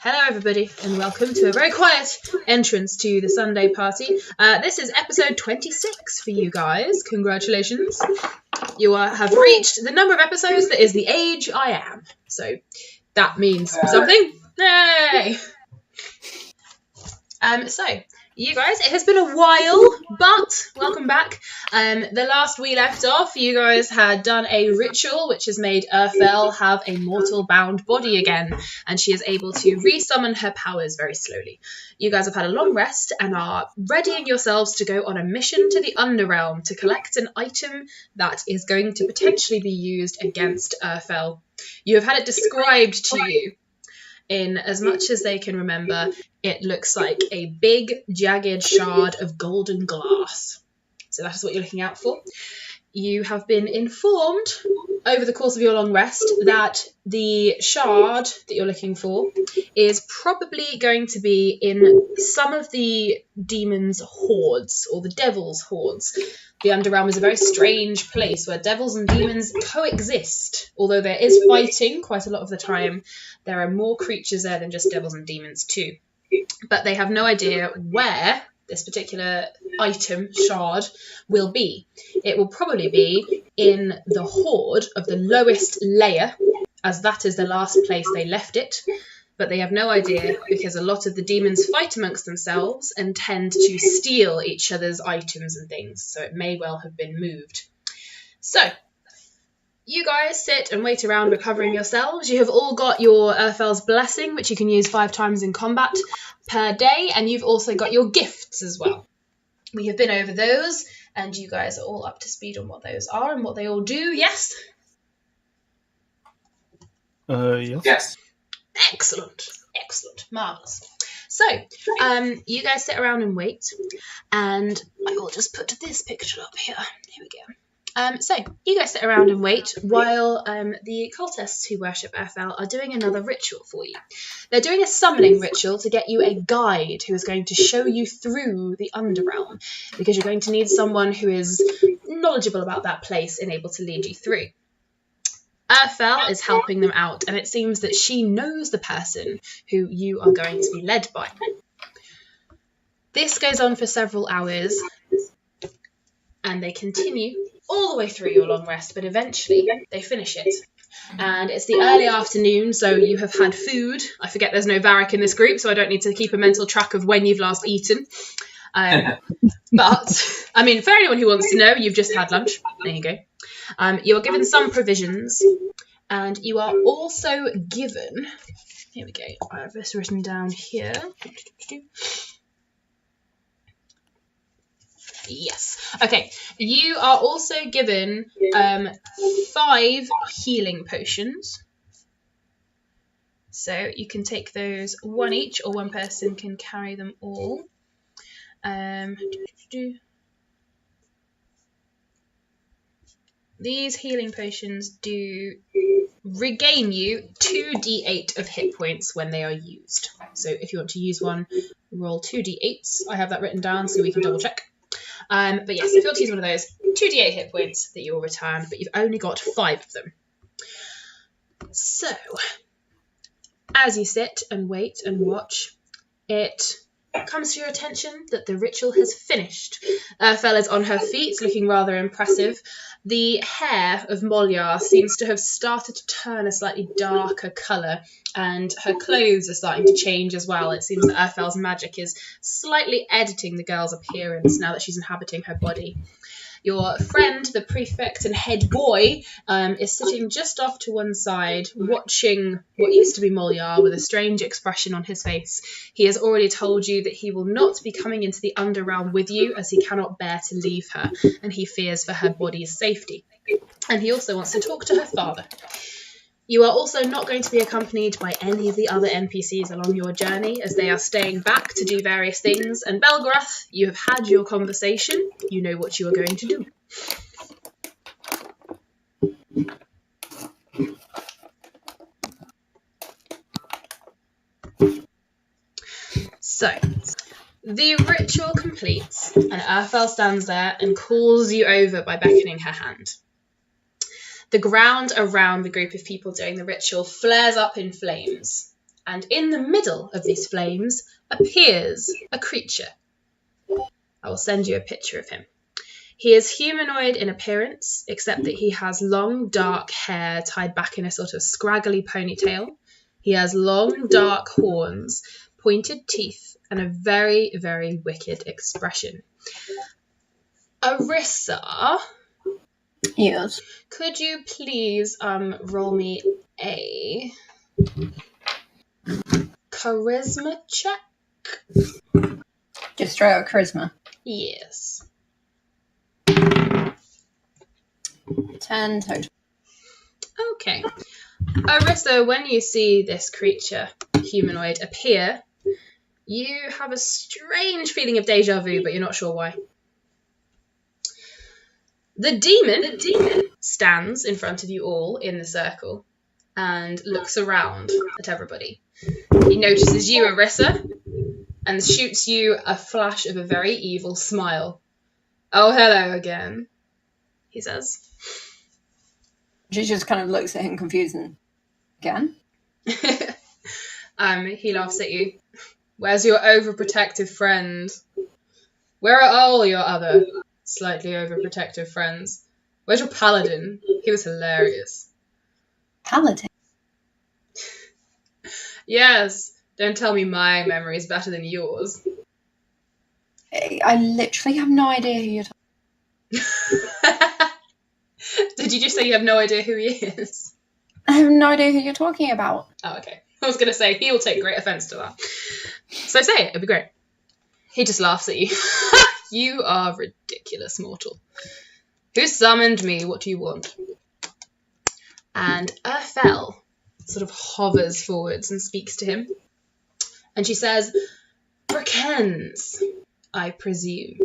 Hello everybody and welcome to a very quiet entrance to the Sunday party. This is episode 26 for you guys. Congratulations. You have reached the number of episodes that is the age I am. So that means something. Yay! So you guys, it has been a while, but welcome back. The last we left off, you guys had done a ritual which has made Airrill have a mortal-bound body again, and she is able to resummon her powers very slowly. You guys have had a long rest and are readying yourselves to go on a mission to the Underrealm to collect an item that is going to potentially be used against Airrill. You have had it described to you. In as much as they can remember, it looks like a big, jagged shard of golden glass. So that is what you're looking out for. You have been informed over the course of your long rest that the shard that you're looking for is probably going to be in some of the demons' hoards, or the devil's hoards. The Underrealm is a very strange place where devils and demons coexist. Although there is fighting quite a lot of the time, there are more creatures there than just devils and demons too. But they have no idea where this particular item, shard, will be. It will probably be in the hoard of the lowest layer, as that is the last place they left it. But they have no idea because a lot of the demons fight amongst themselves and tend to steal each other's items and things, so it may well have been moved. So, you guys sit and wait around recovering yourselves. You have all got your Airrill's blessing, which you can use 5 times in combat per day, and you've also got your gifts as well. We have been over those, and you guys are all up to speed on what those are and what they all do, yes? Yes. Excellent. Marvellous. So, you guys sit around and wait, and I will just put this picture up here. Here we go. So, you guys sit around and wait while the cultists who worship Airrill are doing another ritual for you. They're doing a summoning ritual to get you a guide who is going to show you through the Underrealm, because you're going to need someone who is knowledgeable about that place and able to lead you through. Airrill is helping them out, and it seems that she knows the person who you are going to be led by. This goes on for several hours, and they continue all the way through your long rest, but eventually they finish it. And it's the early afternoon, so you have had food. I forget there's no Varric in this group, so I don't need to keep a mental track of when you've last eaten. But, I mean, for anyone who wants to know, you've just had lunch. There you go. You are given some provisions, and you are also given... Here we go. I have this written down here. Yes. Okay. You are also given 5 healing potions. So you can take those 1 each, or one person can carry them all. These healing potions do regain you 2d8 of hit points when they are used. So if you want to use one, roll 2d8s. I have that written down so we can double check. But yes, if you want to use one of those, 2d8 hit points that you will return, but you've only got 5 of them. So, as you sit and wait and watch, it comes to your attention that the ritual has finished. Airrill is on her feet, looking rather impressive. The hair of Molyar seems to have started to turn a slightly darker colour, and her clothes are starting to change as well. It seems that Airrill's magic is slightly editing the girl's appearance now that she's inhabiting her body. Your friend, the prefect and head boy, is sitting just off to one side, watching what used to be Molyar with a strange expression on his face. He has already told you that he will not be coming into the Underrealm with you, as he cannot bear to leave her, and he fears for her body's safety. And he also wants to talk to her father. You are also not going to be accompanied by any of the other NPCs along your journey, as they are staying back to do various things. And Belgarath, you have had your conversation. You know what you are going to do. So, the ritual completes, and Airrill stands there and calls you over by beckoning her hand. The ground around the group of people doing the ritual flares up in flames, and in the middle of these flames appears a creature. I will send you a picture of him. He is humanoid in appearance, except that he has long, dark hair tied back in a sort of scraggly ponytail. He has long, dark horns, pointed teeth, and a very, very wicked expression. Arissa? Yes. Could you please roll me a charisma check? Just straight out charisma. Yes. 10 total. Okay. Arissa, when you see this creature, humanoid, appear, you have a strange feeling of deja vu, but you're not sure why. The demon stands in front of you all in the circle and looks around at everybody. He notices you, Arissa, and shoots you a flash of a very evil smile. "Oh, hello again," he says. She just kind of looks at him confused and, again? He laughs at you. "Where's your overprotective friend? Where are all your other slightly overprotective friends? Where's your paladin? He was hilarious." Paladin? "Yes, don't tell me my memory is better than yours." I literally have no idea who you're talking. Did you just say you have no idea who he is? I have no idea who you're talking about. Oh, okay. I was going to say, he will take great offence to that. So say it, it'd be great. He just laughs at you. "You are ridiculous, mortal. Who summoned me? What do you want?" And Earfell sort of hovers forwards and speaks to him. And she says, "Brakens, I presume."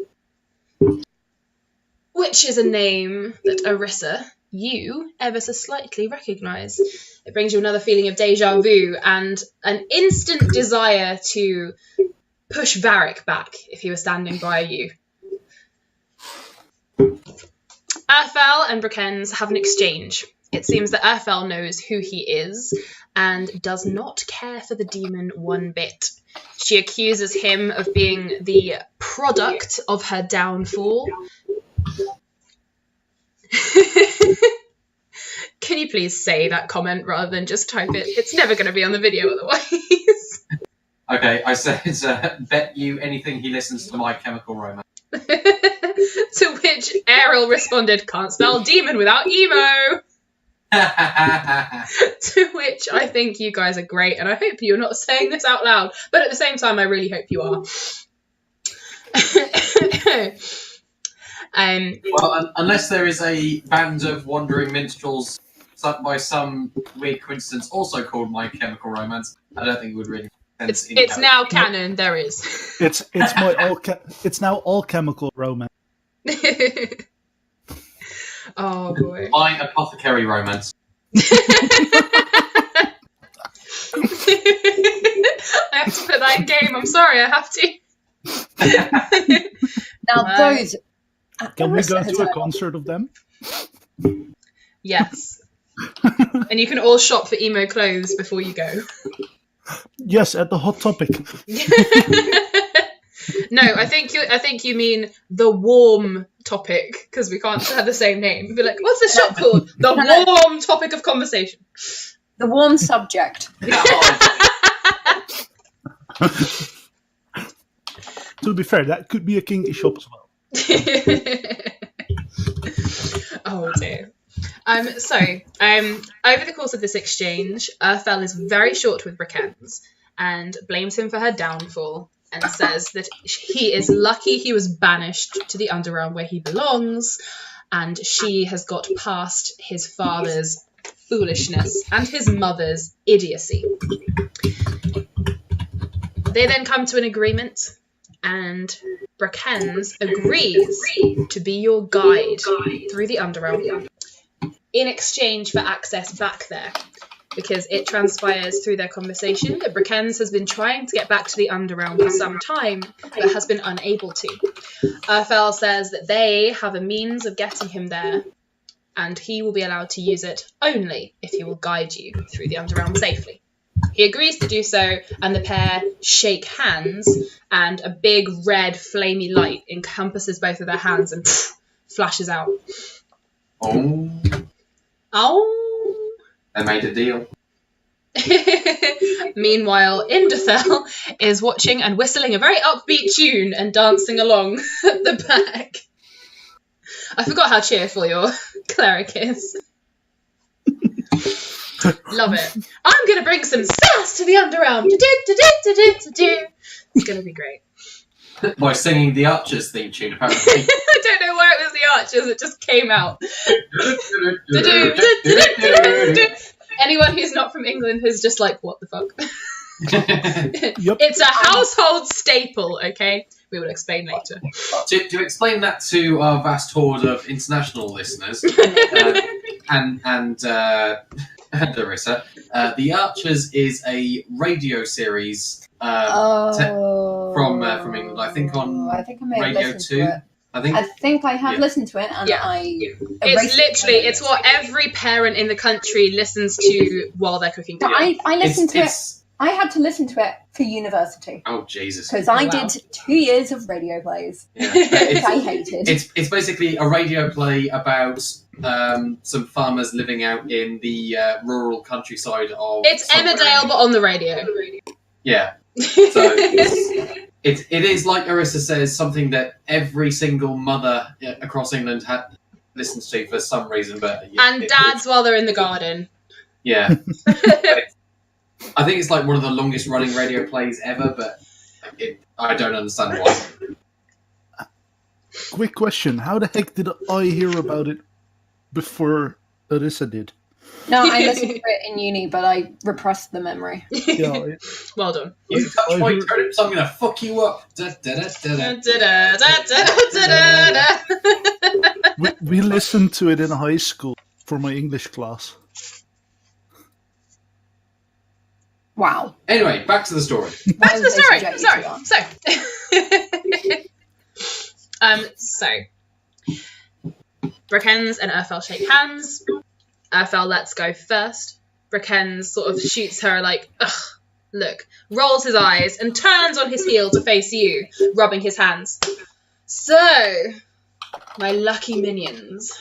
Which is a name that Arissa, you ever so slightly recognise. It brings you another feeling of deja vu and an instant desire to push Varric back if he was standing by you. Earfell and Brakens have an exchange. It seems that Earfell knows who he is and does not care for the demon one bit. She accuses him of being the product of her downfall. Can you please say that comment rather than just type it? It's never going to be on the video otherwise. Okay, I said, bet you anything he listens to My Chemical Romance. To which Airrill responded, "Can't spell demon without emo." To which I think you guys are great, and I hope you're not saying this out loud, but at the same time I really hope you are. Well, unless there is a band of wandering minstrels by some weird coincidence also called My Chemical Romance, I don't think it would really make sense. It's now canon, there is. It's now all chemical romance. Oh boy. My Apothecary Romance. I have to put that in game, I'm sorry, I have to. Now those... Can we go to a concert of them? Yes. And you can all shop for emo clothes before you go. Yes, at the Hot Topic. No, I think you mean the warm topic, because we can't have the same name. Be like, what's the shop called? The warm topic of conversation. The warm subject. To be fair, that could be a kinky shop as well. Oh dear. Over the course of this exchange, Earfell is very short with Brakens and blames him for her downfall and says that he is lucky he was banished to the underground where he belongs, and she has got past his father's foolishness and his mother's idiocy. They then come to an agreement, and Brakens agrees to be your guide through the underground in exchange for access back there, because it transpires through their conversation that Brakens has been trying to get back to the underground for some time, but has been unable to. Earfell says that they have a means of getting him there, and he will be allowed to use it only if he will guide you through the underground safely. He agrees to do so, and the pair shake hands, and a big red flamey light encompasses both of their hands and flashes out. Oh. Oh. They made a deal. Meanwhile, Indathel is watching and whistling a very upbeat tune and dancing along at the back. I forgot how cheerful your cleric is. Love it. I'm going to bring some sass to the underground. It's going to be great. By singing the Archers theme tune, apparently. I don't know where it was the Archers, it just came out. Anyone who's not from England is just like, what the fuck? Yep. It's a household staple, okay? We will explain later. To explain that to our vast horde of international listeners, and Arissa, The Archers is a radio series from England. I think on I think I may have Radio listened 2. to it. I think I have listened to it, and Yeah. It's what every parent in the country listens to while they're cooking dinner. I listened to it. I had to listen to it for university Oh Jesus! because I did 2 years of radio plays, Yeah. which I hated. It's basically a radio play about some farmers living out in the rural countryside of. It's Emmerdale, but on the radio. Yeah. So it is like Arissa says, something that every single mother across England listens to for some reason, but and dads while they're in the garden. Yeah. I think it's like one of the longest running radio plays ever, but I don't understand why. Quick question: how the heck did I hear about it before Arissa did? No, I listened to it in uni, but I repressed the memory. Yeah, Well done. You touch my turnip, so I'm gonna fuck you up. we listened to it in high school for my English class. Wow. Anyway, back to the story. Back to the story. What Sorry. So, Brakens and Airrill shake hands. Airrill lets go first. Brakens sort of shoots her like, ugh, look, rolls his eyes and turns on his heel to face you, rubbing his hands. So, my lucky minions,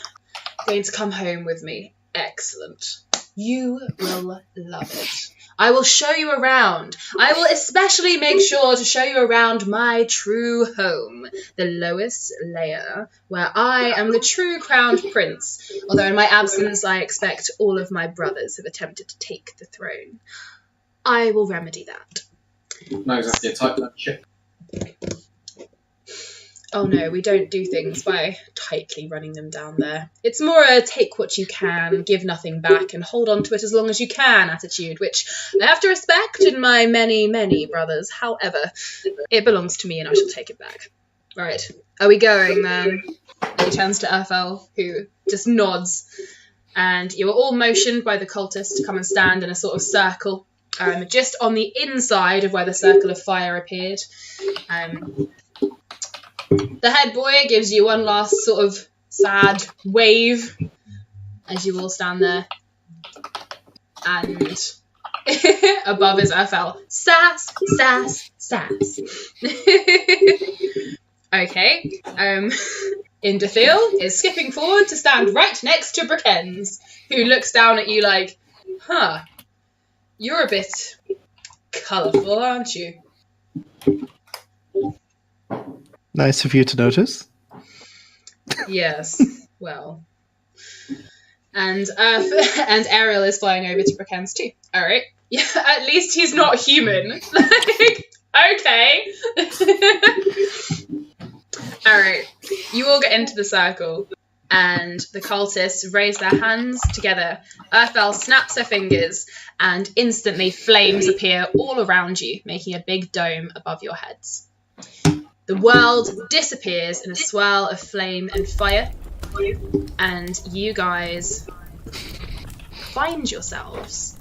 going to come home with me. Excellent. You will love it. I will show you around. I will especially make sure to show you around my true home, the lowest layer, where I am the true crowned prince, although in my absence I expect all of my brothers have attempted to take the throne. I will remedy that. No, exactly. Type that shit. Oh no, we don't do things by tightly running them down there. It's more a take what you can, give nothing back, and hold on to it as long as you can attitude, which I have to respect in my many, many brothers. However, it belongs to me and I shall take it back. Right, are we going then? He turns to Airrill, who just nods, and you are all motioned by the cultists to come and stand in a sort of circle, just on the inside of where the circle of fire appeared. The head boy gives you one last sort of sad wave as you all stand there. And above is Airrill. Sass, sass, sass. Okay. Indathel is skipping forward to stand right next to Brakens, who looks down at you like, huh, you're a bit colourful, aren't you? Nice of you to notice. Yes, well. And Airrill is flying over to Brakens too. Alright. Yeah, at least he's not human. Like, okay. Alright. You all get into the circle, and the cultists raise their hands together. Airrill snaps her fingers, and instantly flames appear all around you, making a big dome above your heads. The world disappears in a swirl of flame and fire, and you guys find yourselves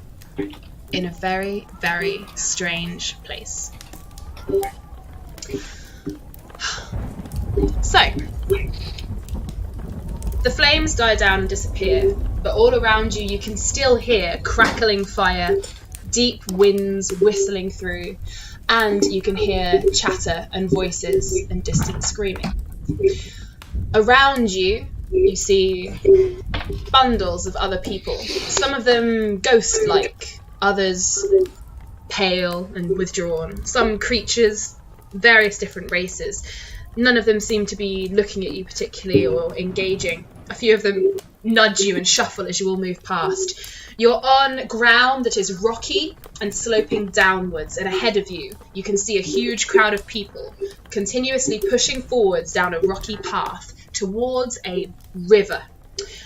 in a very, very strange place. So, the flames die down and disappear, but all around you, you can still hear crackling fire, deep winds whistling through, and you can hear chatter and voices and distant screaming. Around you, you see bundles of other people, some of them ghost-like, others pale and withdrawn, some creatures, various different races. None of them seem to be looking at you particularly or engaging. A few of them nudge you and shuffle as you all move past. You're on ground that is rocky and sloping downwards, and ahead of you, you can see a huge crowd of people continuously pushing forwards down a rocky path towards a river.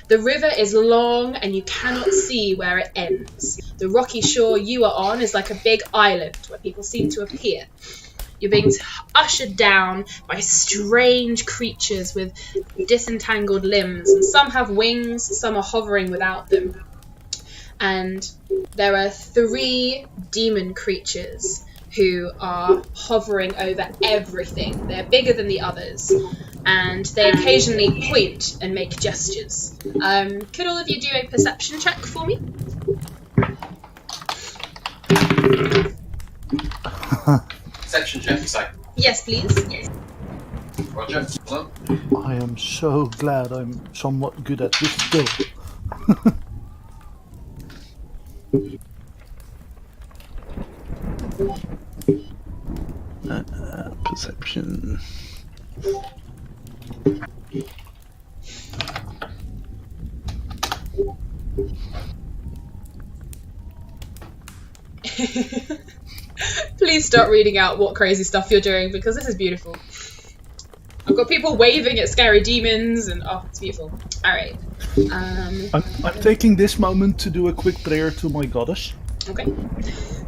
The river is long and you cannot see where it ends. The rocky shore you are on is like a big island where people seem to appear. You're being ushered down by strange creatures with disentangled limbs, and some have wings, some are hovering without them. And there are 3 demon creatures who are hovering over everything. They're bigger than the others, and they occasionally point and make gestures. Could all of you do a perception check for me? Perception check, you say? Yes, please. Roger. Well, I am so glad I'm somewhat good at this still. Perception. Please start reading out what crazy stuff you're doing, because this is beautiful. I've got people waving at scary demons, and oh, it's beautiful. Alright. I'm taking this moment to do a quick prayer to my goddess. Okay.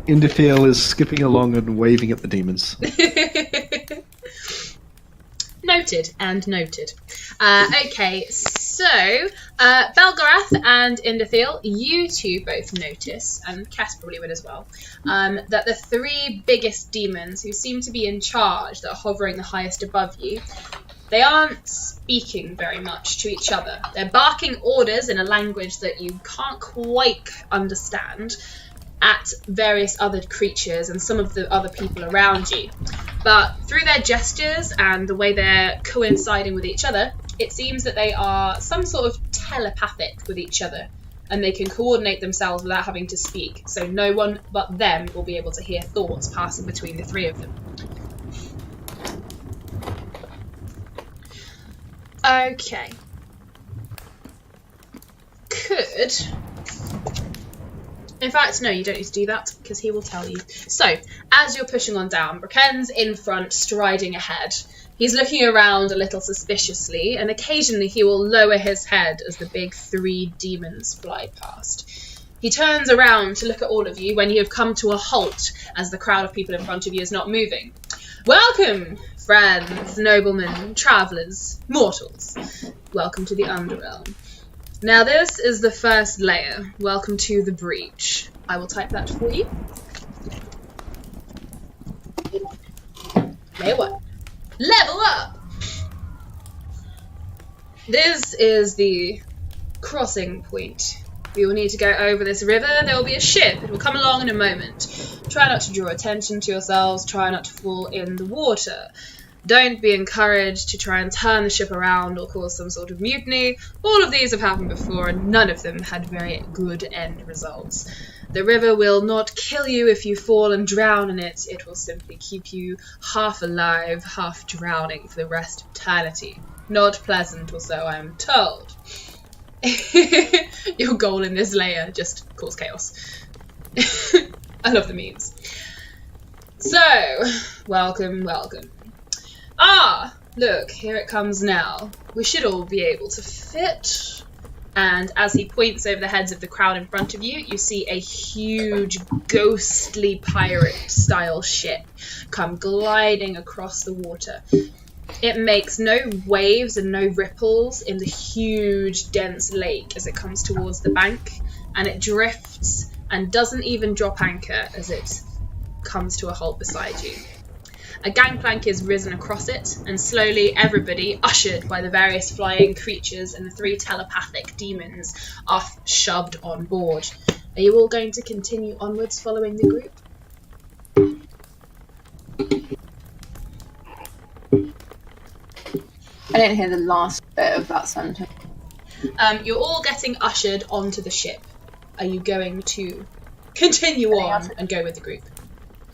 Indithiel is skipping along and waving at the demons. Noted and noted. Okay, so Belgarath and Indithiel, you two both notice, and Kess probably would as well, that the 3 biggest demons who seem to be in charge, that are hovering the highest above you, they aren't speaking very much to each other. They're barking orders in a language that you can't quite understand at various other creatures and some of the other people around you. But through their gestures and the way they're coinciding with each other, it seems that they are some sort of telepathic with each other, and they can coordinate themselves without having to speak, so no one but them will be able to hear thoughts passing between the 3 of them. Okay. In fact, no, you don't need to do that, because he will tell you. So, as you're pushing on down, Braken's in front, striding ahead. He's looking around a little suspiciously, and occasionally he will lower his head as the big 3 demons fly past. He turns around to look at all of you when you have come to a halt, as the crowd of people in front of you is not moving. Welcome, friends, noblemen, travellers, mortals. Welcome to the Underrealm. Now this is the first layer. Welcome to the breach. I will type that for you. Layer 1. Level up! This is the crossing point. We will need to go over this river. There will be a ship. It will come along in a moment. Try not to draw attention to yourselves. Try not to fall in the water. Don't be encouraged to try and turn the ship around or cause some sort of mutiny. All of these have happened before, and none of them had very good end results. The river will not kill you if you fall and drown in it. It will simply keep you half alive, half drowning for the rest of eternity. Not pleasant, or so I am told. Your goal in this layer, just cause chaos. I love the memes. So, welcome, welcome. Ah, look, here it comes now. We should all be able to fit. And as he points over the heads of the crowd in front of you, you see a huge, ghostly pirate-style ship come gliding across the water. It makes no waves and no ripples in the huge, dense lake as it comes towards the bank, and it drifts and doesn't even drop anchor as it comes to a halt beside you. A gangplank is risen across it, and slowly everybody, ushered by the various flying creatures and the 3 telepathic demons, are shoved on board. Are you all going to continue onwards following the group? I didn't hear the last bit of that sentence. You're all getting ushered onto the ship. Are you going to continue on and go with the group?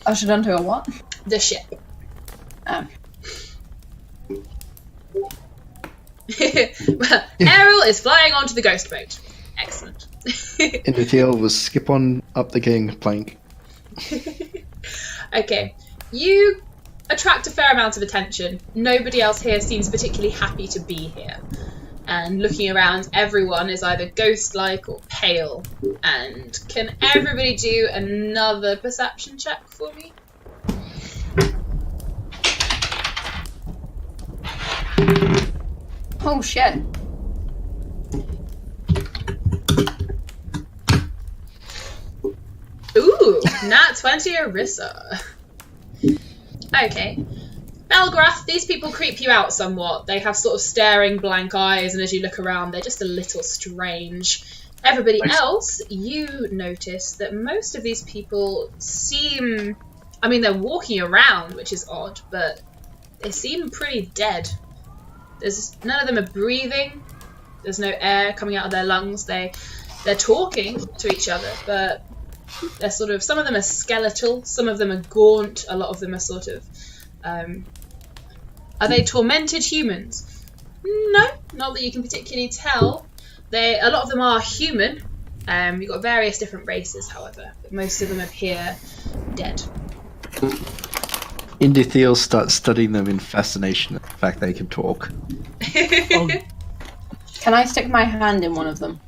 Ushered onto a what? The ship. Oh. Well, Airrill is flying onto the ghost boat. Excellent. Indithiel will skip on up the gangplank. Okay, you attract a fair amount of attention. Nobody else here seems particularly happy to be here. And looking around, everyone is either ghost-like or pale. And can everybody do another perception check for me? Oh shit. Ooh, nat 20 Arissa. Okay. Belgarath, these people creep you out somewhat. They have sort of staring blank eyes, and as you look around, they're just a little strange. Everybody else, you notice that most of these people seem... I mean, they're walking around, which is odd, but they seem pretty dead. None of them are breathing. There's no air coming out of their lungs. They're talking to each other, but they're sort of... Some of them are skeletal, some of them are gaunt, a lot of them are sort of... Are they tormented humans? No, not that you can particularly tell. A lot of them are human. You've got various different races, however, but most of them appear dead. Indithiel starts studying them in fascination at the fact they can talk. Can I stick my hand in one of them?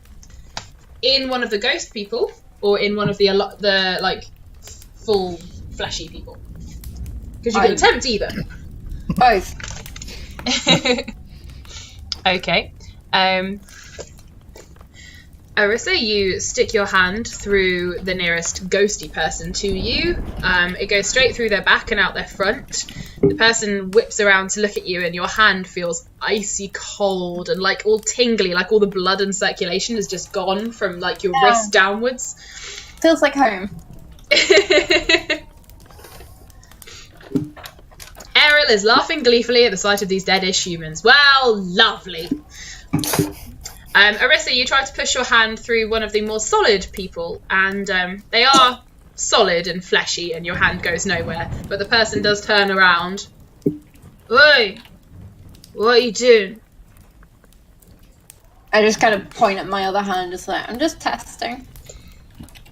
In one of the ghost people, or in one of the like full fleshy people? Because you can attempt either. Both. Okay. Arissa, you stick your hand through the nearest ghosty person to you. It goes straight through their back and out their front. The person whips around to look at you, and your hand feels icy cold and like all tingly, like all the blood and circulation has just gone from like your wrist downwards. Feels like home. Airrill is laughing gleefully at the sight of these deadish humans. Well, lovely. Arissa, you try to push your hand through one of the more solid people, and they are solid and fleshy, and your hand goes nowhere. But the person does turn around. Oi! What are you doing? I just kind of point at my other hand, just like, I'm just testing.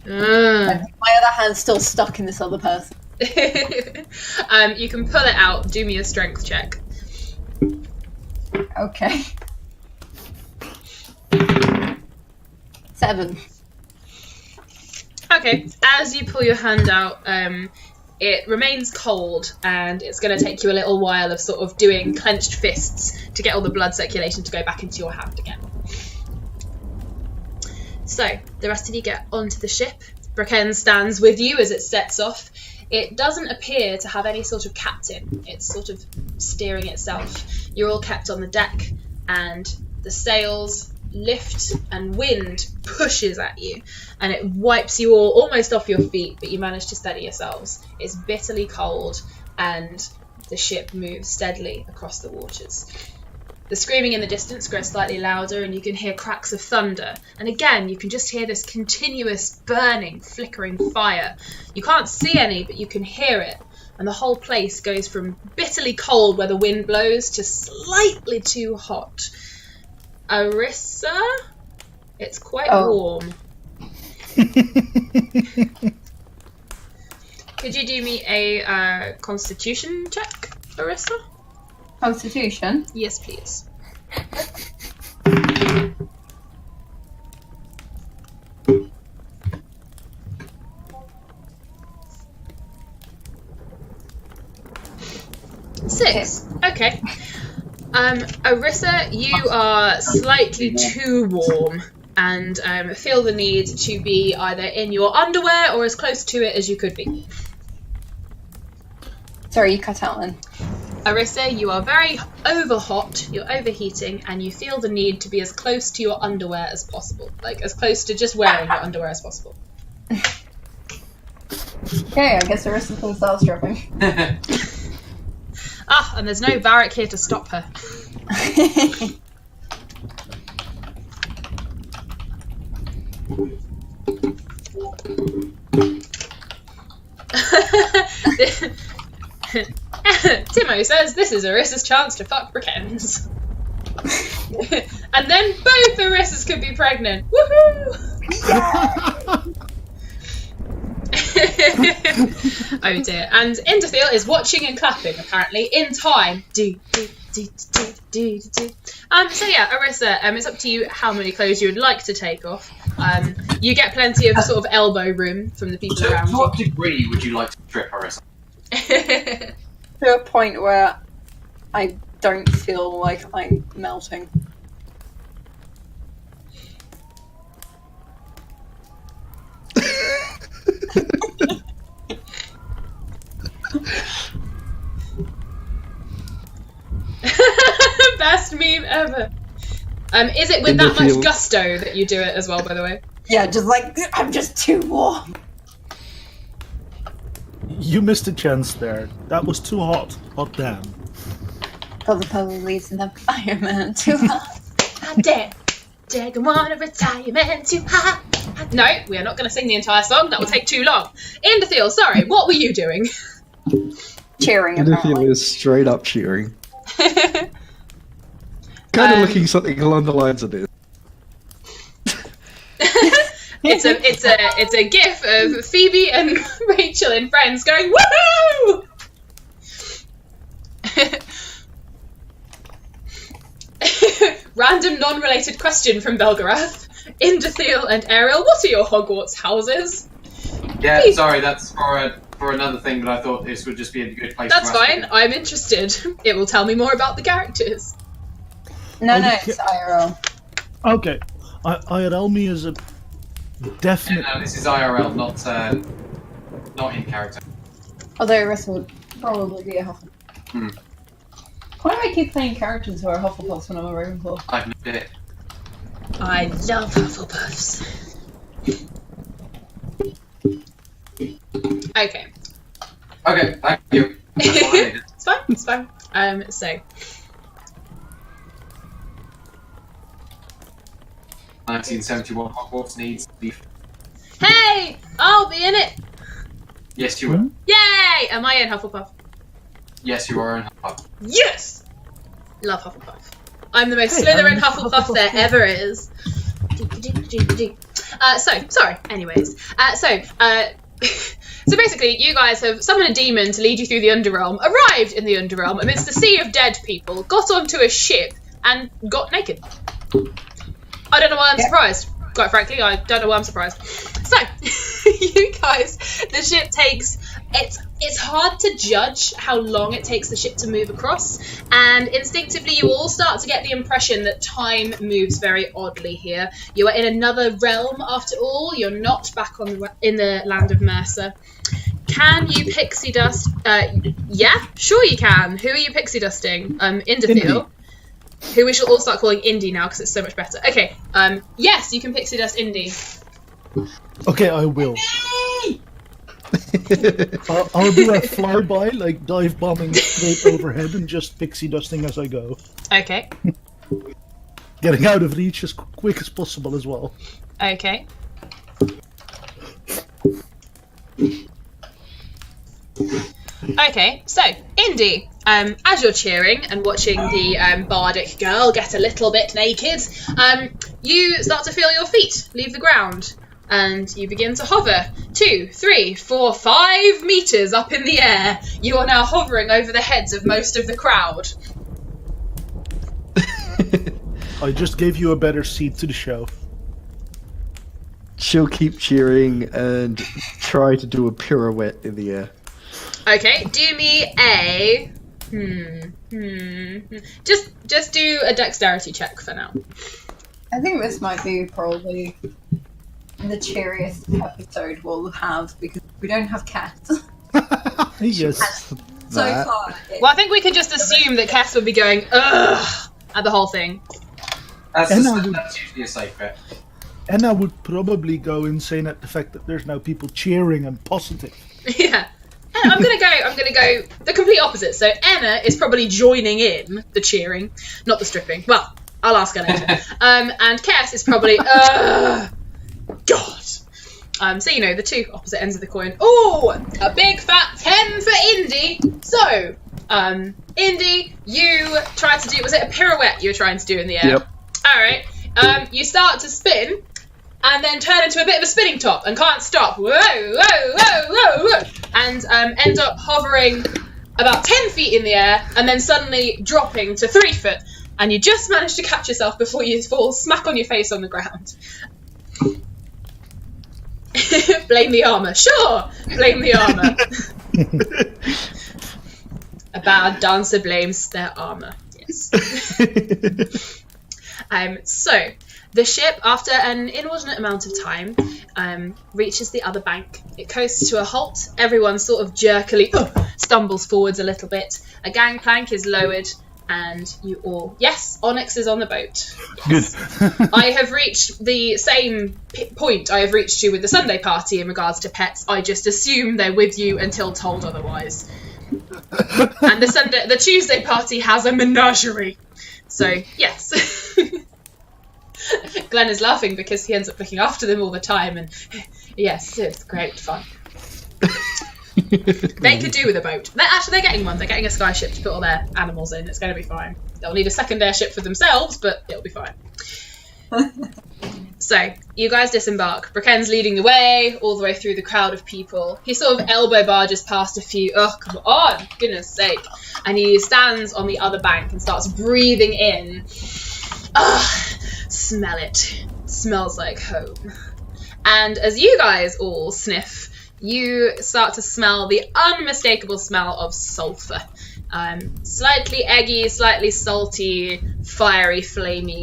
My other hand's still stuck in this other person. You can pull it out. Do me a strength check. Okay. 7. Okay, as you pull your hand out, it remains cold, and it's going to take you a little while of sort of doing clenched fists to get all the blood circulation to go back into your hand again. So, the rest of you get onto the ship. Bracken stands with you as it sets off. It doesn't appear to have any sort of captain. It's sort of steering itself. You're all kept on the deck, and the sails lift and wind pushes at you, and it wipes you all almost off your feet, but you manage to steady yourselves. It's bitterly cold, and the ship moves steadily across the waters. The screaming in the distance grows slightly louder, and you can hear cracks of thunder. And again, you can just hear this continuous burning, flickering fire. You can't see any, but you can hear it. And the whole place goes from bitterly cold where the wind blows to slightly too hot. Arissa? It's quite warm. Could you do me a constitution check, Arissa? Constitution? Yes, please. Six. Okay. Arissa, you are slightly too warm and feel the need to be either in your underwear or as close to it as you could be. Sorry, you cut out then. Arissa, you are very over-hot, you're overheating, and you feel the need to be as close to your underwear as possible. Like, as close to just wearing your underwear as possible. Okay, I guess Arissa's gonna start stripping. Ah, and there's no barrack here to stop her. Timo says this is Arissa's chance to fuck Brickens. And then both Arissas could be pregnant. Woohoo! Oh dear. And Interfield is watching and clapping apparently in time. So yeah, Arissa, it's up to you how many clothes you would like to take off. You get plenty of sort of elbow room from the people around To what degree would you like to strip, Arissa? you. To a point where I don't feel like I'm melting. Best meme ever. Is it with that much gusto that you do it as well, by the way? Yeah, just like, I'm just too warm. You missed a chance there. That was too hot. Hot damn. Because the puzzle leaves in the fireman too hot. I dare. Dare want to retirement too hot. No, we are not going to sing the entire song. That will take too long. Interfield, sorry, what were you doing? Cheering, Interfield apparently. is straight up cheering. Kind of looking something along the lines of this. It's a gif of Phoebe and Rachel in Friends going woohoo! Random non-related question from Belgarath. Interfield and Airrill, what are your Hogwarts houses? Yeah, Please. sorry, that's for another thing, but I thought this would just be a good place That's to ask fine, I'm interested. It will tell me more about the characters. No, Okay. it's IRL. Okay. IRL me is a definite. No, this is IRL, not in character. Although Arissa would probably be a Hufflepuff. Why do I keep playing characters who are Hufflepuffs when I'm a Ravenclaw? I've no idea. I love Hufflepuffs. Okay. Okay, thank you. That's all I needed. It's fine, it's fine. So 1971 Hogwarts needs to be. hey! I'll be in it! Yes, you will. Yay! Am I in Hufflepuff? Yes, you are in Hufflepuff. Yes! Love Hufflepuff. I'm the most Hey, Slytherin I'm Hufflepuff there ever is. Sorry. Anyways, so basically, you guys have summoned a demon to lead you through the Underrealm, arrived in the Underrealm amidst a sea of dead people, got onto a ship, and got naked. I don't know why I'm surprised. Quite frankly, I don't know why I'm surprised. So, you guys, the ship takes... It's hard to judge how long it takes the ship to move across, and instinctively you all start to get the impression that time moves very oddly here. You are in another realm after all. You're not back in the land of Mercer. Can you pixie dust? Yeah, sure you can. Who are you pixie dusting? Inderfield. Who we shall all start calling Indy now because it's so much better. Okay, yes, you can pixie dust Indy. Okay, I will. I'll do a flyby, like dive bombing straight overhead and just pixie dusting as I go. Okay, Getting out of reach as quick as possible as well. okay. Okay, so, Indy, as you're cheering and watching the bardic girl get a little bit naked, you start to feel your feet leave the ground, and you begin to hover 2, 3, 4, 5 meters up in the air. You are now hovering over the heads of most of the crowd. I just gave you a better seat to the show. She'll keep cheering and try to do a pirouette in the air. Okay, do me a... Just do a dexterity check for now. I think this might be probably the cheeriest episode we'll have because we don't have cats. Yes. So That. far, Well, I think we can just assume that Kess would be going, ugh, at the whole thing. That's And I would- usually a safe bet. Enna would probably go insane at the fact that there's now people cheering and positive. Yeah. I'm gonna go the complete opposite. So Enna is probably joining in the cheering, not the stripping. Well, I'll ask her later. And Kess is probably God. So you know, the two opposite ends of the coin. Oh, a big fat 10 for Indy. So, Indy, you tried to do, was it a pirouette you were trying to do in the air? Yep. Alright. You start to spin and then turn into a bit of a spinning top and can't stop. Whoa, whoa, whoa, whoa, whoa. And end up hovering about 10 feet in the air and then suddenly dropping to 3 foot. And you just manage to catch yourself before you fall smack on your face on the ground. Blame the armour. Sure, blame the armour. A bad dancer blames their armour. Yes. So, the ship, after an inordinate amount of time, reaches the other bank. It coasts to a halt. Everyone sort of jerkily stumbles forwards a little bit. A gangplank is lowered. And you all... Yes, Onyx is on the boat. Yes. Good. I have reached the same point I have reached you with the Sunday party in regards to pets. I just assume they're with you until told otherwise. And the Tuesday party has a menagerie. So, yes. Glenn is laughing because he ends up looking after them all the time. And yes, it's great fun. They could do with a boat. They're getting one. They're getting a sky ship to put all their animals in. It's going to be fine. They'll need a second airship for themselves, but it'll be fine. So, you guys disembark. Braken's leading the way, all the way through the crowd of people. He sort of elbow barges past a few. Oh, come on, goodness sake. And he stands on the other bank and starts breathing in. Smell it. Smells like home. And as you guys all sniff, you start to smell the unmistakable smell of sulphur. Slightly eggy, slightly salty, fiery, flamey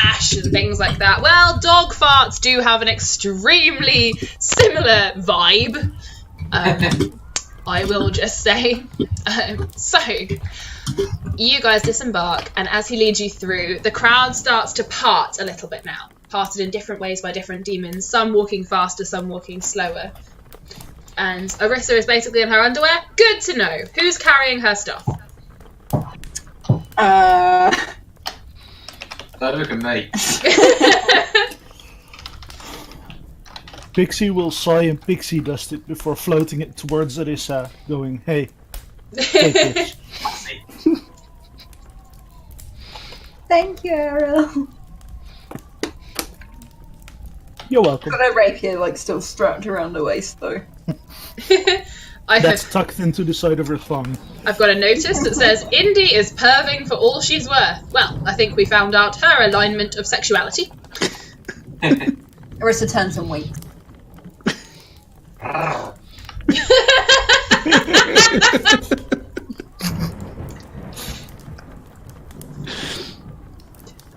ash and things like that. Well, dog farts do have an extremely similar vibe. I will just say. So, you guys disembark, and as he leads you through, the crowd starts to part a little bit now. Parted in different ways by different demons, some walking faster, some walking slower. And Arissa is basically in her underwear. Good to know. Who's carrying her stuff? Don't look at me. Pixie will sigh and pixie dust it before floating it towards Arissa, going, hey, take this. Thank you, Airrill. You're welcome. Got a rapier like still strapped around her waist though. That's tucked into the side of her thumb. I've got a notice that says Indy is perving for all she's worth. Well, I think we found out her alignment of sexuality. Arissa turns and winks. I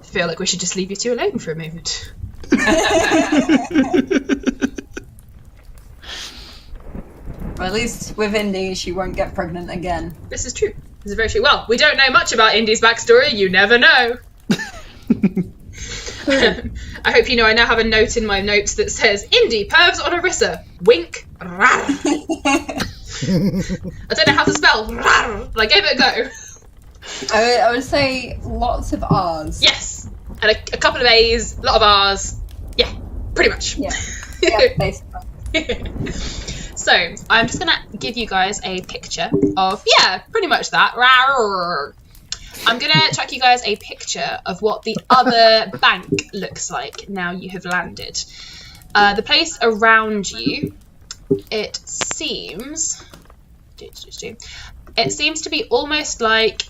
feel like we should just leave you two alone for a moment. Well, at least with Indy, she won't get pregnant again. This is true. This is very true. Well, we don't know much about Indy's backstory. You never know. I hope you know I now have a note in my notes that says, Indy pervs on Arissa. Wink. I don't know how to spell, but I gave it a go. I would say lots of R's. Yes. And a couple of A's, a lot of R's. Yeah, pretty much. Yeah, yeah, basically. So, I'm just going to give you guys a picture of, yeah, pretty much that. I'm going to chuck you guys a picture of what the other bank looks like now you have landed. The place around you, it seems to be almost like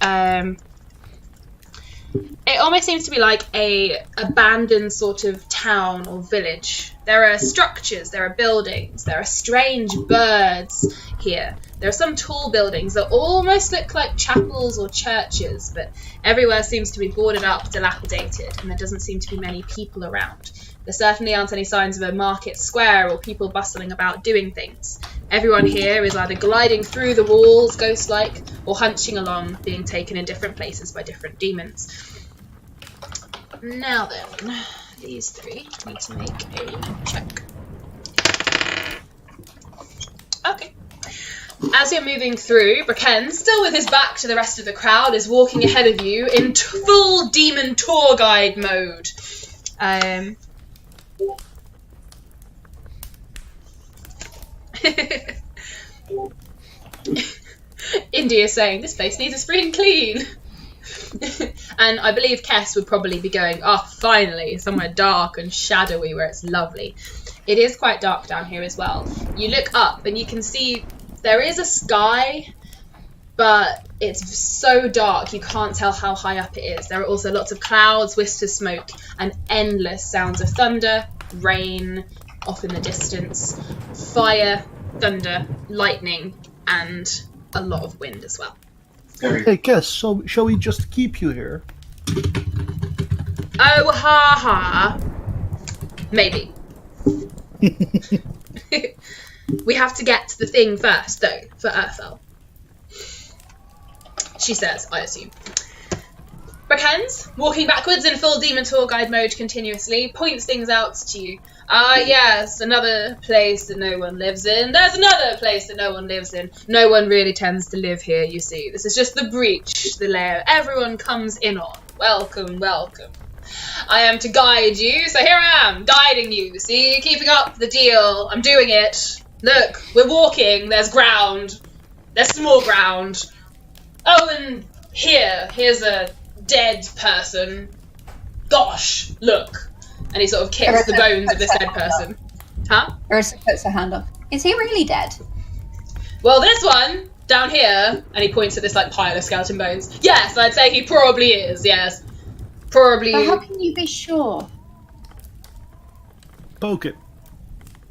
it almost seems to be like a abandoned sort of town or village. There are structures, there are buildings, there are strange birds here. There are some tall buildings that almost look like chapels or churches, but everywhere seems to be boarded up, dilapidated, and there doesn't seem to be many people around. There certainly aren't any signs of a market square or people bustling about doing things. Everyone here is either gliding through the walls, ghost-like, or hunching along, being taken in different places by different demons. Now then, these three need to make a check. Okay. As you're moving through, Bracken, still with his back to the rest of the crowd, is walking ahead of you in full demon tour guide mode. Indy is saying, this place needs a spring clean. And I believe Kess would probably be going, oh, finally, somewhere dark and shadowy where it's lovely. It is quite dark down here as well. You look up and you can see there is a sky, but it's so dark you can't tell how high up it is. There are also lots of clouds, wisps of smoke, and endless sounds of thunder, rain, off in the distance, fire, thunder, lightning, and a lot of wind as well. Hey, Kess, so shall we just keep you here? Oh, ha ha. Maybe. We have to get to the thing first, though, for Airrill. She says, I assume. Bracken's, walking backwards in full demon tour guide mode continuously, points things out to you. Ah, yes, another place that no one lives in. There's another place that no one lives in. No one really tends to live here, you see. This is just the breach, the lair everyone comes in on. Welcome, welcome. I am to guide you, so here I am, guiding you. See, keeping up the deal. I'm doing it. Look, we're walking. There's ground. There's some more ground. Oh, and here's a dead person. Gosh, look. And he sort of kicks the bones of this dead person. Huh? Arissa puts her hand up. Is he really dead? Well, this one down here, and he points at this like pile of skeleton bones. Yes, I'd say he probably is. Yes, probably. But how can you be sure? Poke it.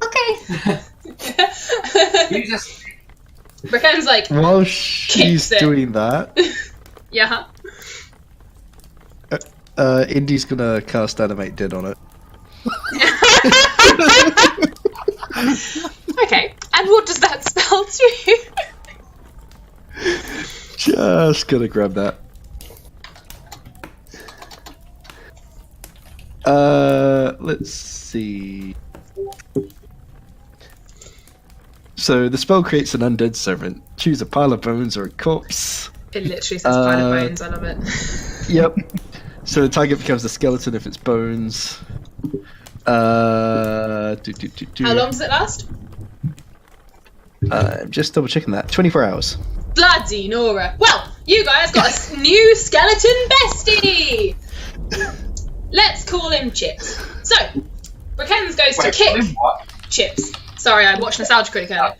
Okay. You just Bracken's like, While she's it. doing that, yeah. Indy's gonna cast Animate Dead on it. Okay, and what does that spell do? Just gonna grab that. Let's see. So the spell creates an undead servant. Choose a pile of bones or a corpse. It literally says pile of bones. I love it. Yep. So the target becomes a skeleton if it's bones. How long does it last? I'm just double checking that. 24 hours. Bloody Nora. Well, you guys got a new skeleton bestie. Let's call him Chips. So, Bracken's goes to kick Chips. Sorry, I watched Nostalgia Critic earlier.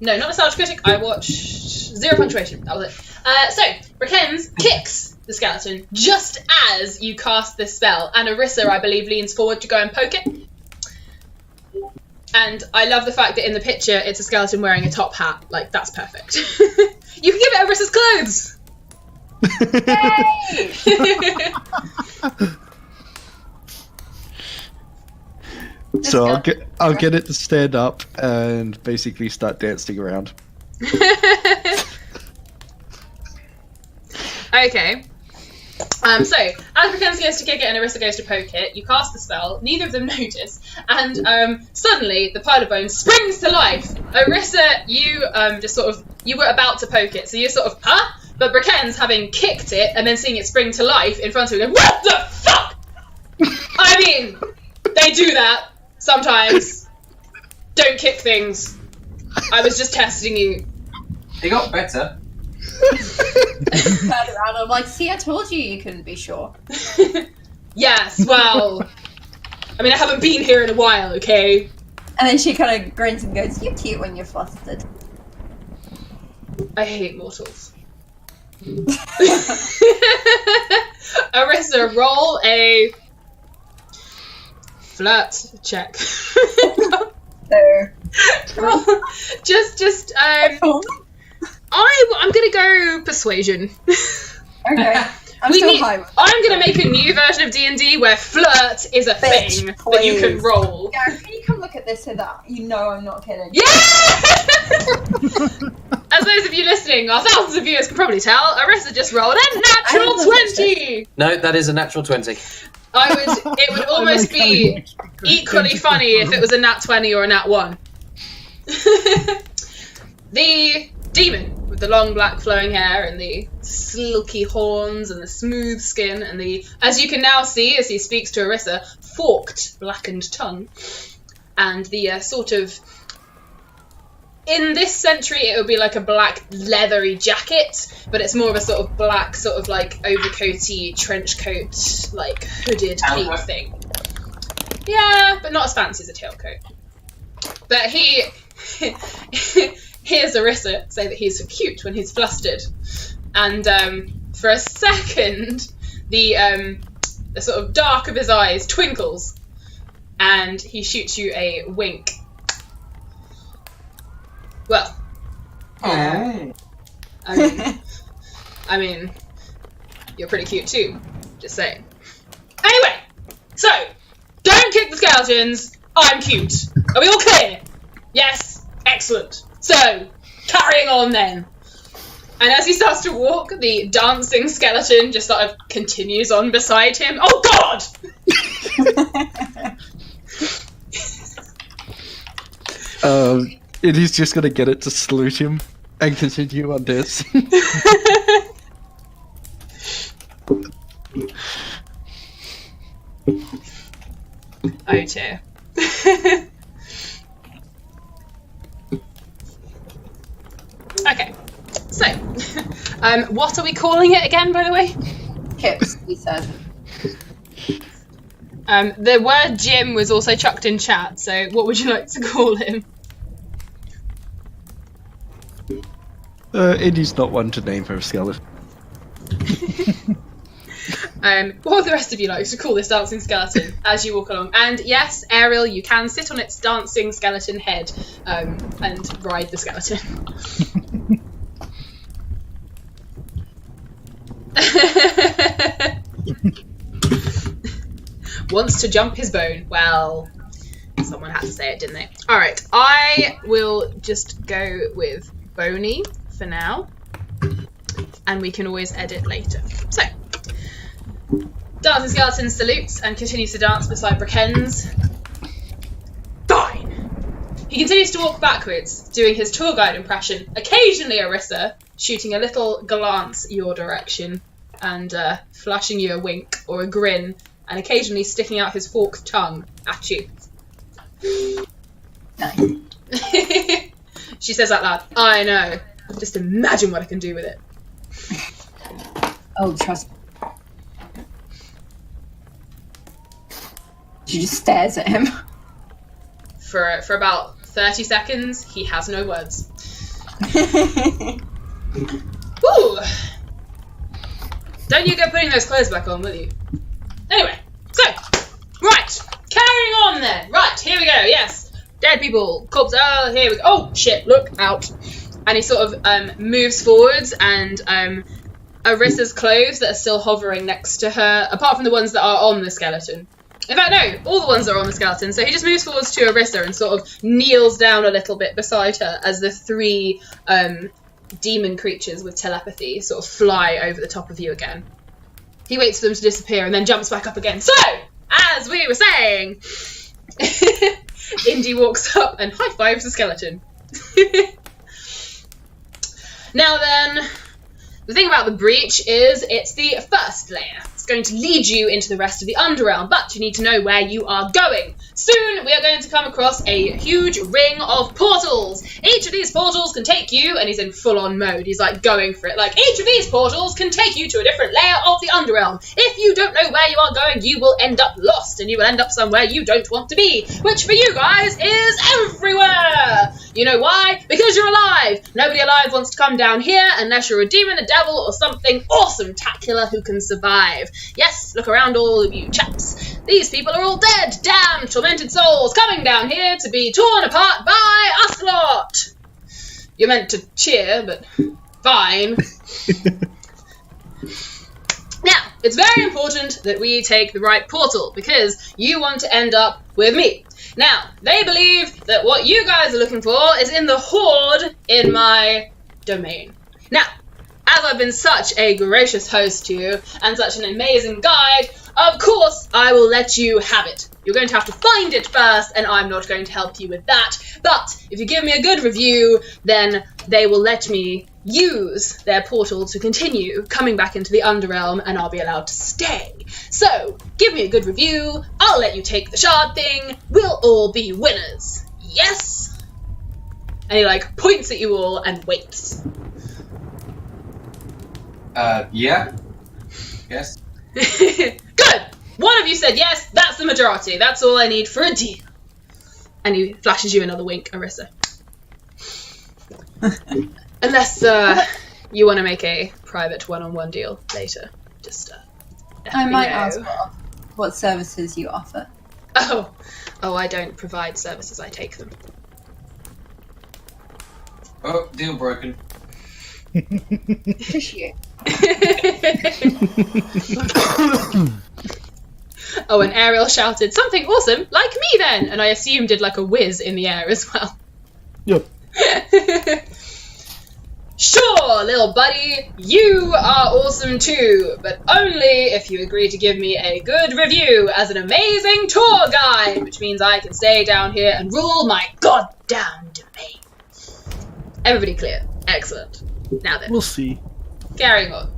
No, not Nostalgia Critic. I watched Zero Punctuation. That was it. So, Bracken's kicks the skeleton just as you cast this spell, and Arissa, I believe, leans forward to go and poke it. And I love the fact that in the picture it's a skeleton wearing a top hat. Like, that's perfect. You can give it Arissa's clothes. So I'll get it to stand up and basically start dancing around. Okay. So, as Bracken's goes to kick it and Arissa goes to poke it, you cast the spell, neither of them notice, and suddenly the pile of bones springs to life. Arissa, you you were about to poke it, so you're sort of, huh? But Bracken's having kicked it and then seeing it spring to life in front of you, going, what the fuck? I mean, they do that sometimes. Don't kick things. I was just testing you. It got better. Turn around, I'm like, see, I told you couldn't be sure. Yes, well, I mean, I haven't been here in a while, okay? And then she kind of grins and goes, you're cute when you're flustered. I hate mortals. Arissa, roll a flirt check. There. I'm gonna go persuasion. Okay. I'm gonna make a new version of D&D where flirt is a thing that you can roll. Gareth, can you come look at this so that you know I'm not kidding? Yeah! As those of you listening, our thousands of viewers can probably tell, Arissa just rolled a natural 20! No, that is a natural 20. It would almost be equally funny if it was a nat 20 or a nat 1. The demon with the long black flowing hair and the silky horns and the smooth skin and the, as you can now see as he speaks to Arissa, forked blackened tongue. And the sort of, in this century it would be like a black leathery jacket, but it's more of a sort of black sort of like overcoaty trench coat, like hooded cape thing. Yeah, but not as fancy as a tailcoat. But he hears Arissa say that he's so cute when he's flustered. And for a second, the sort of dark of his eyes twinkles, and he shoots you a wink. Well, I mean, you're pretty cute too, just saying. Anyway, so, don't kick the skeletons, I'm cute. Are we all clear? Yes? Excellent. So, carrying on then. And as he starts to walk, the dancing skeleton just sort of continues on beside him. Oh God! And he's just gonna get it to salute him and continue on this. Oh dear. Okay, so, what are we calling it again, by the way? Kips, he said. The word Jim was also chucked in chat, so what would you like to call him? Indy's not one to name her skeleton. What would the rest of you like to call this dancing skeleton as you walk along? And yes, Airrill, you can sit on its dancing skeleton head and ride the skeleton. Wants to jump his bone. Well, someone had to say it, didn't they? Alright, I will just go with Boney for now, and we can always edit later. So, dancing skeleton salutes and continues to dance beside Brickens. Fine! He continues to walk backwards, doing his tour guide impression, occasionally Arissa, shooting a little glance your direction, and flashing you a wink or a grin, and occasionally sticking out his forked tongue at you. Nice. She says out loud, I know. Just imagine what I can do with it. Oh, trust me. She just stares at him. For about 30 seconds, he has no words. Ooh! Don't you go putting those clothes back on, will you? Anyway, so, right, carrying on then. Right, here we go, yes. Dead people, corpse, oh, here we go. Oh, shit, look out. And he sort of moves forwards, and Arissa's clothes that are still hovering next to her, apart from the ones that are on the skeleton. In fact, no, all the ones that are on the skeleton. So he just moves forwards to Arissa and sort of kneels down a little bit beside her as the three demon creatures with telepathy sort of fly over the top of you again. He waits for them to disappear and then jumps back up again. So, as we were saying, Indy walks up and high-fives the skeleton. Now then, the thing about the breach is it's the first layer. It's going to lead you into the rest of the Underrealm, but you need to know where you are going. Soon we are going to come across a huge ring of portals. Each of these portals can take you, and he's in full-on mode. He's like going for it. Like, each of these portals can take you to a different layer of the Underrealm. If you don't know where you are going, you will end up lost, and you will end up somewhere you don't want to be, which for you guys is everywhere. You know why? Because you're alive. Nobody alive wants to come down here unless you're a demon, a devil, or something awesome-tacular who can survive. Yes, look around, all of you chaps. These people are all dead, damned, tormented souls coming down here to be torn apart by us lot. You're meant to cheer, but fine. Now, it's very important that we take the right portal, because you want to end up with me. Now, they believe that what you guys are looking for is in the hoard in my domain. Now, as I've been such a gracious host to you and such an amazing guide, of course I will let you have it. You're going to have to find it first, and I'm not going to help you with that. But if you give me a good review, then they will let me use their portal to continue coming back into the Underrealm, and I'll be allowed to stay. So, give me a good review, I'll let you take the shard thing, we'll all be winners. Yes? And he, like, points at you all and waits. Yeah. Yes. Good! One of you said yes, that's the majority. That's all I need for a deal. And he flashes you another wink, Arissa. Unless you want to make a private one-on-one deal later. Just I might ask what services you offer. Oh, I don't provide services, I take them. Oh, deal broken. Appreciate. Oh, and Airrill shouted, something awesome, like me then! And I assume did like a whiz in the air as well. Yep. Sure, little buddy, you are awesome too, but only if you agree to give me a good review as an amazing tour guide, which means I can stay down here and rule my goddamn domain. Everybody clear? Excellent. Now then. We'll see. Carrying on.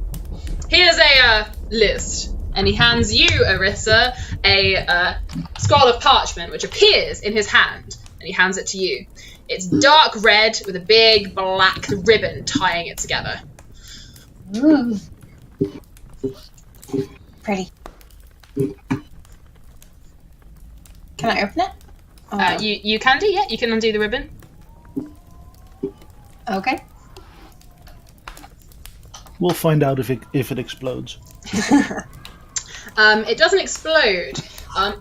Here's a list, and he hands you, Arissa, a scroll of parchment, which appears in his hand, and he hands it to you. It's dark red with a big black ribbon tying it together. Ooh. Pretty. Can I open it? Oh. You can do, yeah, you can undo the ribbon. Okay. We'll find out if it explodes. It doesn't explode.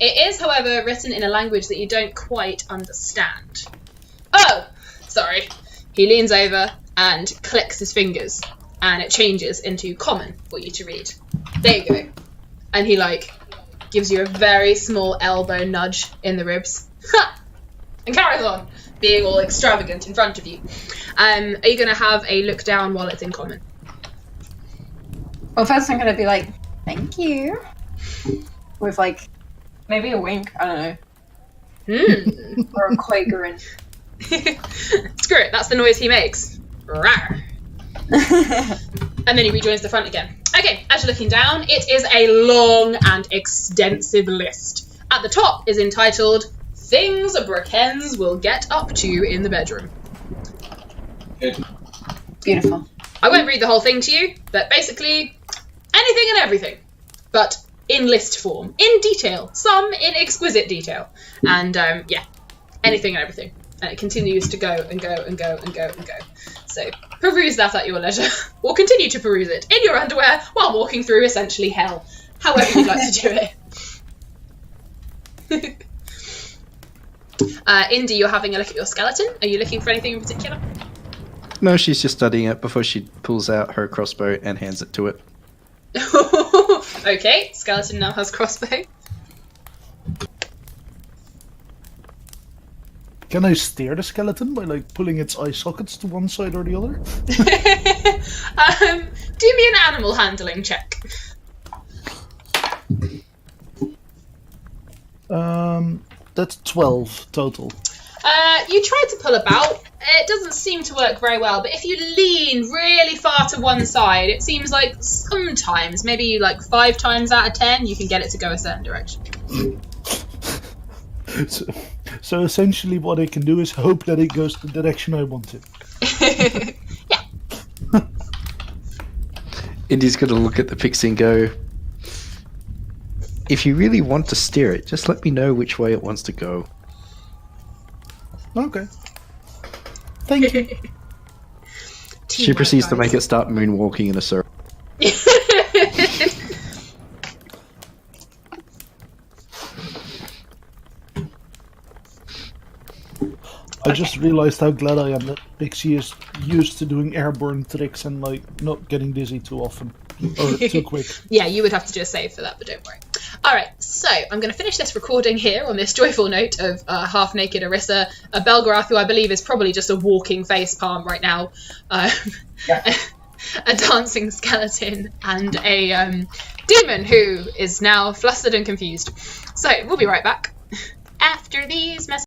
It is, however, written in a language that you don't quite understand. Oh! Sorry. He leans over and clicks his fingers, and it changes into common for you to read. There you go. And he, like, gives you a very small elbow nudge in the ribs. Ha! And carries on, being all extravagant in front of you. Are you going to have a look down while it's in common? Well, first I'm going to be like, thank you. With, like, maybe a wink, I don't know. Or a quakerin. Screw it, that's the noise he makes. Rawr. And then he rejoins the front again. Okay, as you're looking down, it is a long and extensive list. At the top is entitled, Things Brookens Will Get Up To in the Bedroom. Good. Beautiful. I won't read the whole thing to you, but basically, anything and everything. But in list form, in detail, some in exquisite detail. And, yeah, anything and everything. And it continues to go and go and go and go and go. So, peruse that at your leisure. Or continue to peruse it in your underwear while walking through essentially hell. However you'd like to do it. Indy, you're having a look at your skeleton. Are you looking for anything in particular? No, she's just studying it before she pulls out her crossbow and hands it to it. Okay, skeleton now has crossbow. Can I steer the skeleton by, like, pulling its eye sockets to one side or the other? Do me an animal handling check. That's 12 total. You try to pull about. It doesn't seem to work very well, but if you lean really far to one side, it seems like sometimes, maybe like 5 times out of 10, you can get it to go a certain direction. So essentially what I can do is hope that it goes the direction I want it. Yeah. Indy's going to look at the pixie and go, if you really want to steer it, just let me know which way it wants to go. Okay. Thank you. She proceeds to make it start moonwalking in a circle. I just realized how glad I am that Pixie is used to doing airborne tricks and, like, not getting dizzy too often. Or too quick. Yeah, you would have to do a save for that, but don't worry. Alright, so I'm going to finish this recording here on this joyful note of half-naked Arissa, a Belgarath who I believe is probably just a walking facepalm right now. Yeah. a dancing skeleton, and a demon who is now flustered and confused. So we'll be right back after these messages.